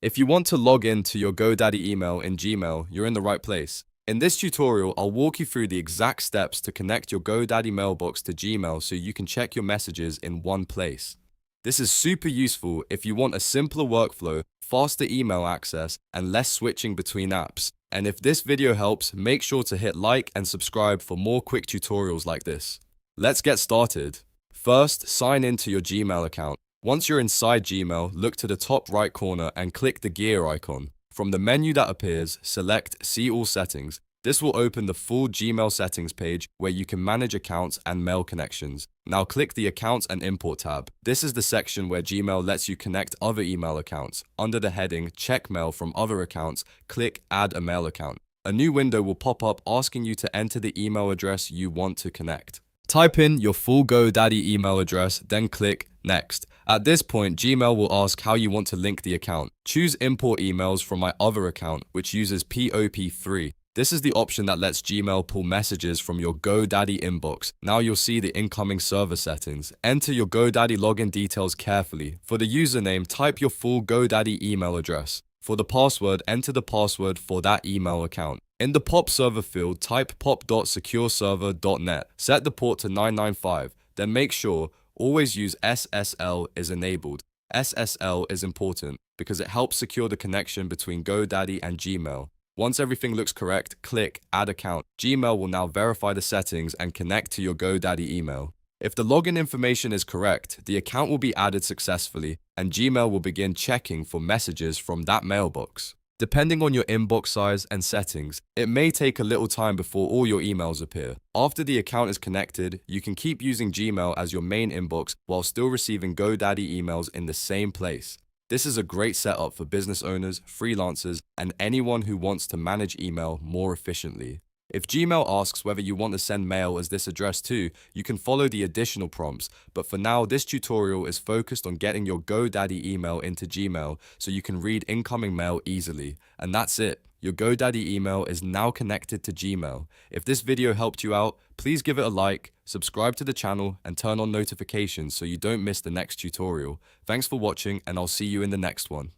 If you want to log in to your GoDaddy email in Gmail, you're in the right place. In this tutorial, I'll walk you through the exact steps to connect your GoDaddy mailbox to Gmail so you can check your messages in one place. This is super useful if you want a simpler workflow, faster email access, and less switching between apps. And if this video helps, make sure to hit like and subscribe for more quick tutorials like this. Let's get started. First, sign in to your Gmail account. Once you're inside Gmail, look to the top right corner and click the gear icon. From the menu that appears, select See All Settings. This will open the full Gmail settings page where you can manage accounts and mail connections. Now click the Accounts and Import tab. This is the section where Gmail lets you connect other email accounts. Under the heading Check Mail from Other Accounts, click Add a Mail Account. A new window will pop up asking you to enter the email address you want to connect. Type in your full GoDaddy email address, then click Next. At this point, Gmail will ask how you want to link the account. Choose Import Emails from my other account, which uses POP3. This is the option that lets Gmail pull messages from your GoDaddy inbox. Now you'll see the incoming server settings. Enter your GoDaddy login details carefully. For the username, type your full GoDaddy email address. For the password, enter the password for that email account. In the POP server field, type pop.secureserver.net. Set the port to 995. Then make sure always use SSL is enabled. SSL is important because it helps secure the connection between GoDaddy and Gmail. Once everything looks correct, click Add Account. Gmail will now verify the settings and connect to your GoDaddy email. If the login information is correct, the account will be added successfully and Gmail will begin checking for messages from that mailbox. Depending on your inbox size and settings, it may take a little time before all your emails appear. After the account is connected, you can keep using Gmail as your main inbox while still receiving GoDaddy emails in the same place. This is a great setup for business owners, freelancers, and anyone who wants to manage email more efficiently. If Gmail asks whether you want to send mail as this address too, you can follow the additional prompts, but for now this tutorial is focused on getting your GoDaddy email into Gmail so you can read incoming mail easily. And that's it. Your GoDaddy email is now connected to Gmail. If this video helped you out, please give it a like, subscribe to the channel, and turn on notifications so you don't miss the next tutorial. Thanks for watching, and I'll see you in the next one.